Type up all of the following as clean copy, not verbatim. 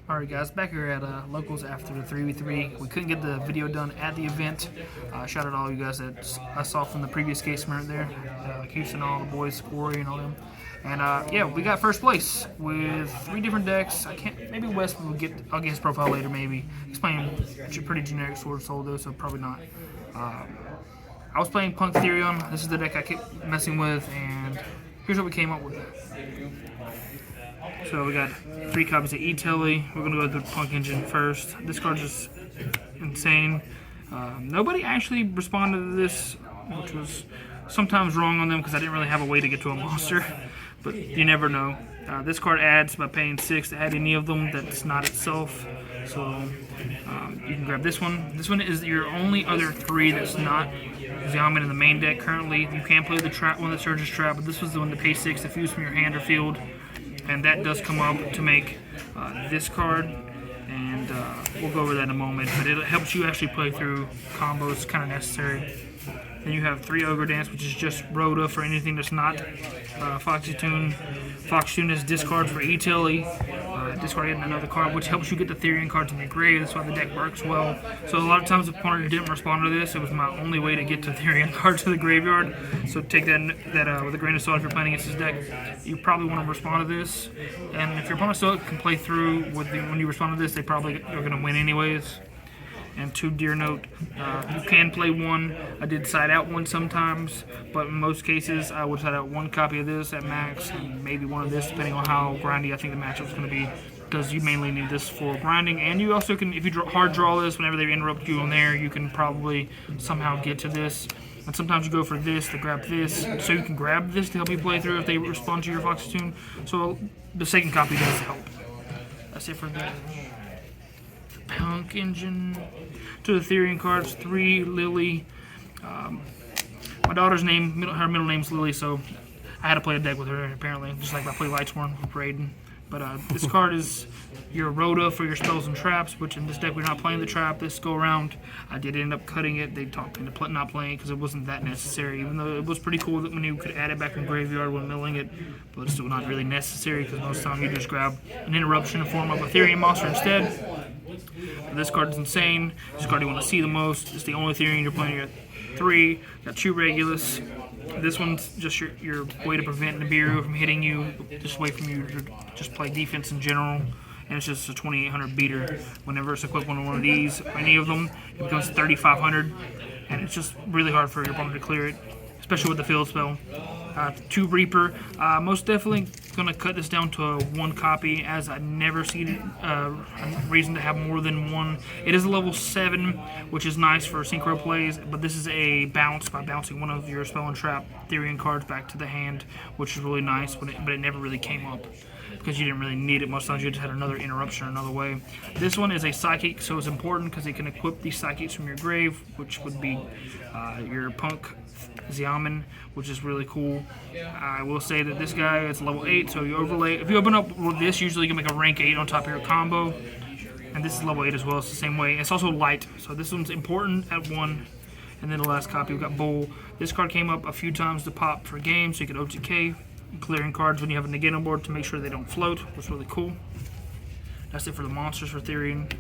Alright guys, back here at Locals after the 3v3. We couldn't get the video done at the event. Shout out to all you guys that I saw from the previous case right there. Houston, all the boys, Corey and all them. And yeah, we got first place with 3 different decks. Maybe Wes will I'll get his profile later maybe. He's playing pretty generic Sword Soul though, so probably not. I was playing Punk Therion. This is the deck I kept messing with, and here's what we came up with. So we got 3 copies of E-Telly. We're going to go with the Punk Engine first. This card's just insane. Nobody actually responded to this, which was sometimes wrong on them because I didn't really have a way to get to a monster. But you never know. This card adds by paying 6 to add any of them that's not itself. So you can grab this one. This one is your only other 3 that's not Xiamen in the main deck currently. You can play the trap one that surges trap, but this was the one to pay 6 to fuse from your hand or field. And that does come up to make this card, and we'll go over that in a moment, but it helps you actually play through combos, kind of necessary. Then you have 3 Ogre Dance, which is just Rhoda for anything that's not Foxy Tune. Foxy Tune is discard for E-Telly, discard another card, which helps you get the Therion cards in your grave. That's why the deck works well. So a lot of times the opponent didn't respond to this. It was my only way to get to Therion cards to the graveyard. So take that with a grain of salt if you're playing against this deck. You probably want to respond to this. And if your opponent still can play through when you respond to this, they probably are going to win anyways. And 2 Deer Note, you can play 1. I did side out 1 sometimes, but in most cases I would side out 1 copy of this at max, and maybe 1 of this depending on how grindy I think the matchup is going to be, because you mainly need this for grinding. And you also can, if you hard draw this, whenever they interrupt you on there, you can probably somehow get to this. And sometimes you go for this to grab this, so you can grab this to help you play through if they respond to your Foxy Tune. So the second copy does help. That's it for the Punk Engine. To the Therion cards, 3 Lily. My daughter's name, her middle name's Lily, so I had to play a deck with her apparently, just like I play Lightsworn with Raiden. But this card is your Rhoda for your spells and traps, which in this deck we're not playing the trap this go around. I did end up cutting it. They talked me into not playing it because it wasn't that necessary, even though it was pretty cool that when you could add it back in graveyard when milling it, but it's still not really necessary because most of the time you just grab an interruption in the form of a Therion monster instead. This card is insane. This card you want to see the most. It's the only Therion you're playing. You got 3. Got 2 Regulus. This one's just your way to prevent Nibiru from hitting you. Just way from you to just play defense in general. And it's just a 2800 beater. Whenever it's equipped on one of these, any of them, it becomes 3500. And it's just really hard for your opponent to clear it, especially with the field spell. 2 Reaper. Most definitely going to cut this down to 1 copy, as I never see a reason to have more than 1. It is a level 7, which is nice for synchro plays, but this is a bounce by bouncing one of your spell and trap Therion cards back to the hand, which is really nice, but it never really came up because you didn't really need it. Most times you just had another interruption another way. This one is a Psychic, so it's important because it can equip these Psychics from your grave, which would be your Punk Xiamen, which is really cool. I will say that this guy is level 8, so you overlay. If you open up with this, usually you can make a rank 8 on top of your combo. And this is level 8 as well, it's the same way. It's also light, so this one's important at 1. And then the last copy, we got Bull. This card came up a few times to pop for games, so you can OTK, clearing cards when you have a negate on board to make sure they don't float, which is really cool. That's it for the monsters for Therion.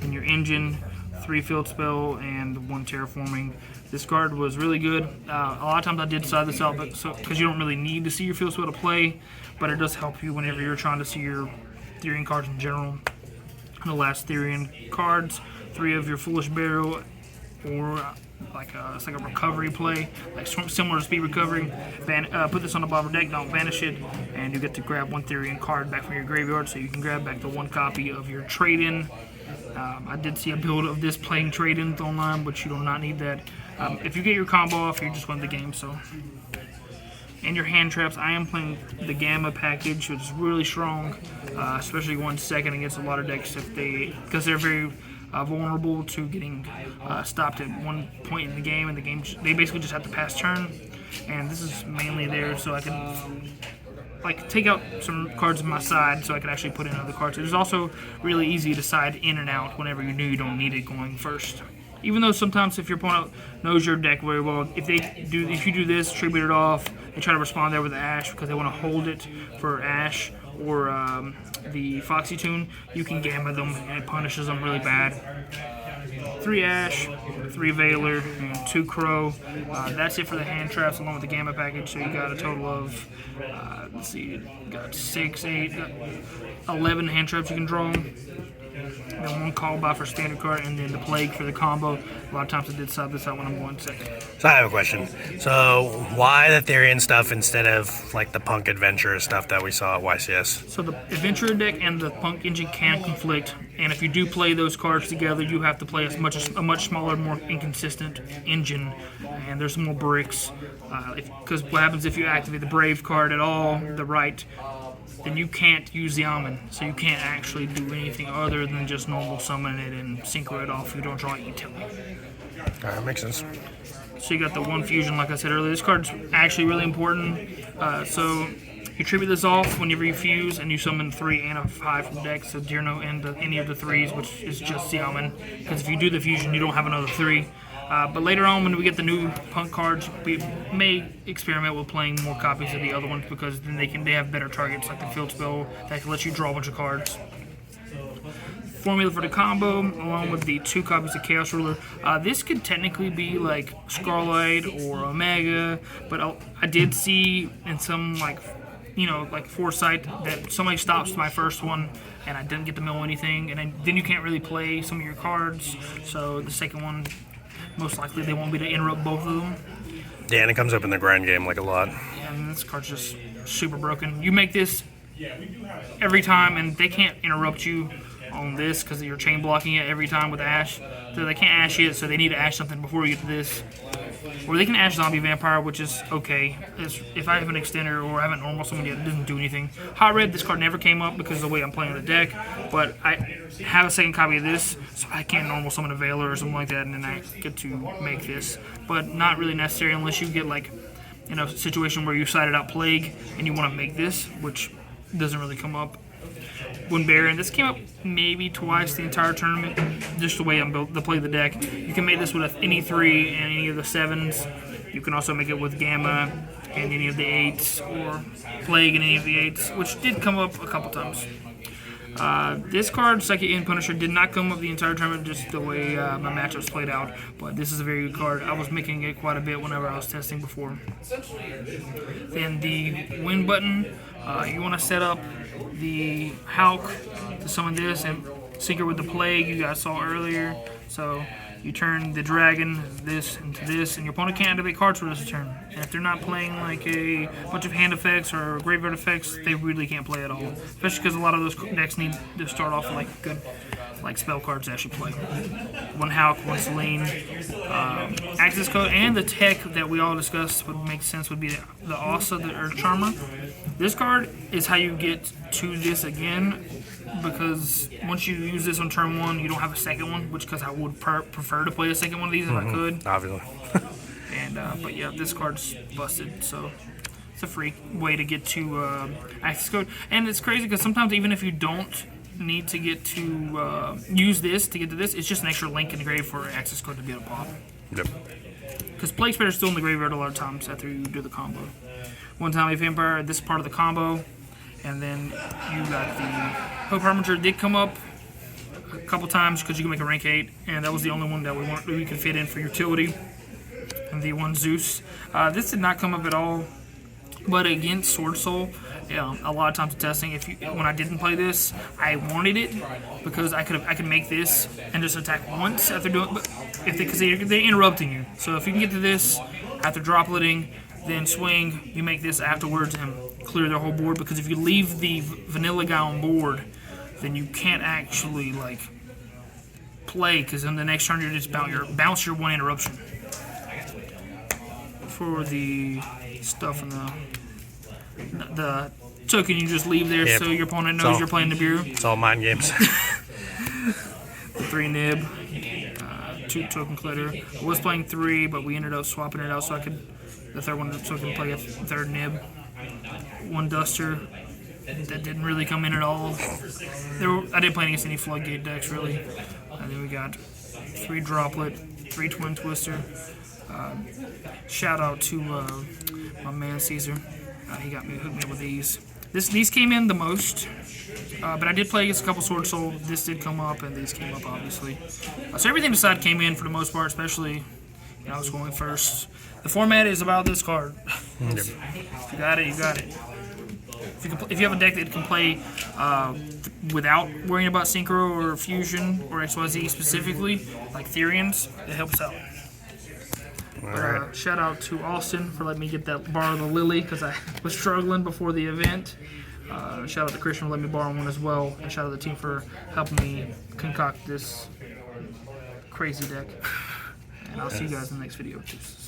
And your engine, 3 field spell and 1 terraforming. This card was really good. A lot of times I did side this out because you don't really need to see your field spell to play, but it does help you whenever you're trying to see your Therion cards in general. And the last Therion cards, 3 of your Foolish Burial, or it's like a recovery play, like similar to speed recovery. Put this on the bottom of the deck, don't banish it, and you get to grab 1 Therion card back from your graveyard, so you can grab back the 1 copy of your trade-in. I did see a build of this playing trade-ins online, but you do not need that. If you get your combo off, you just win the game. So, and your hand traps, I am playing the Gamma package, which is really strong, especially going second against a lot of decks because they're very vulnerable to getting stopped at one point in the game, and they basically just have to pass turn. And this is mainly there so I can take out some cards on my side so I can actually put in other cards. It is also really easy to side in and out whenever you knew you don't need it going first. Even though sometimes if your opponent knows your deck very well, if you do this, tribute it off, they try to respond there with the Ash because they want to hold it for Ash or the Foxy Tune, you can gamma them and it punishes them really bad. 3 Ash, 3 Veiler, and 2 Crow. That's it for the hand traps along with the gamma package. So you got a total of, let's see, you got 6, 8, 11 hand traps you can draw. Then 1 call by for standard card, and then the Plague for the combo. A lot of times I did sub this out when I'm going second. So I have a question. So why the Therion stuff instead of like the Punk Adventure stuff that we saw at YCS? So the Adventurer deck and the Punk Engine can conflict, and if you do play those cards together, you have to play a much smaller, more inconsistent engine, and there's more bricks. Because what happens if you activate the Brave card at all, the right, then you can't use the Almond, so you can't actually do anything other than just normal summon it and synchro it off if you don't draw utility. That makes sense. So you got the 1 fusion, like I said earlier. This card's actually really important. So you tribute this off whenever you fuse, and you summon 3 and a 5 from deck, so Dirno and any of the 3s, which is just the Almond. Because if you do the fusion, you don't have another 3. But later on, when we get the new Punk cards, we may experiment with playing more copies of the other ones, because then they have better targets, like the Field Spell that can let you draw a bunch of cards. Formula for the combo, along with the 2 copies of Chaos Ruler. This could technically be like Scarlight or Omega, but I did see in some like foresight that somebody stops my first one and I didn't get to mill anything, and then you can't really play some of your cards. So the second one, most likely they won't be to interrupt both of them. Yeah, and it comes up in the grind game like a lot. Yeah, and this card's just super broken. You make this every time, and they can't interrupt you on this because you're chain blocking it every time with Ash. So they can't Ash it, so they need to Ash something before we get to this. Or they can Ash Zombie Vampire, which is okay. If I have an extender or I haven't normal someone yet, it doesn't do anything. Hot Red, this card never came up because of the way I'm playing the deck, but I have a second copy of this, so I can't normal summon a Veiler or something like that, and then I get to make this. But not really necessary unless you get like a situation where you sided out Plague and you want to make this, which doesn't really come up. When Baron, this came up maybe twice the entire tournament, just the way I'm built to play the deck. You can make this with any 3 and any of the 7s. You can also make it with Gamma and any of the 8s, or Plague and any of the 8s, which did come up a couple times. This card, Psychic End Punisher, did not come up the entire tournament, just the way my matchups played out, but this is a very good card. I was making it quite a bit whenever I was testing before. Then the win button, you want to set up the Hulk to summon this and sync it with the Plague you guys saw earlier. So you turn the dragon this into this, and your opponent can't activate cards for this turn. And if they're not playing like a bunch of hand effects or graveyard effects, they really can't play at all. Especially because a lot of those decks need to start off with like good spell cards to actually play. 1 Hulk, 1 Selene, access code, and the tech that we all discussed would make sense would be the Asa, the Earth Charmer. This card is how you get to this again, because once you use this on turn 1, you don't have a second one, because I would prefer to play a second one of these if I could. Obviously. But yeah, this card's busted, so it's a free way to get to access code. And it's crazy because sometimes even if you don't need to get to use this to get to this, it's just an extra link in the grave for access code to be able to pop. Yep. Because Plague Spitter is still in the graveyard a lot of times after you do the combo. 1 Time Vampire, this is part of the combo. And then you got the Hope Harbinger did come up a couple times because you can make a rank 8, and that was the only one that we could fit in for utility. And the 1 Zeus. This did not come up at all, but against Sword Soul, a lot of times in testing, when I didn't play this, I wanted it because I could make this and just attack once after doing, but because they're interrupting you. So if you can get to this after dropletting, then swing, you make this afterwards and clear their whole board, because if you leave the vanilla guy on board, then you can't actually play, because in the next turn you just bounce your 1 interruption. For the stuff in the token, you just leave there, so your opponent knows you're playing the Nibiru. It's all mind games. 3 Nib, 2 token clutter. I was playing 3, but we ended up swapping it out so the third one, so I can play a 3rd Nib. 1 Duster, that didn't really come in at all. I didn't play against any Floodgate decks really. And then we got 3 Droplet, 3 Twin Twister. Shout out to my man Caesar. He hooked me up with these. These came in the most, but I did play against a couple Sword Soul. This did come up, and these came up obviously. So everything beside came in for the most part, especially I was going first. The format is about this card. If you got it, you got it. If you have a deck that can play without worrying about Synchro or Fusion or XYZ specifically, like Therion's, it helps out. But, shout out to Austin for letting me get that borrow the Lily because I was struggling before the event. Shout out to Christian for letting me borrow one as well. And shout out to the team for helping me concoct this crazy deck. And I'll see you guys in the next video. Cheers.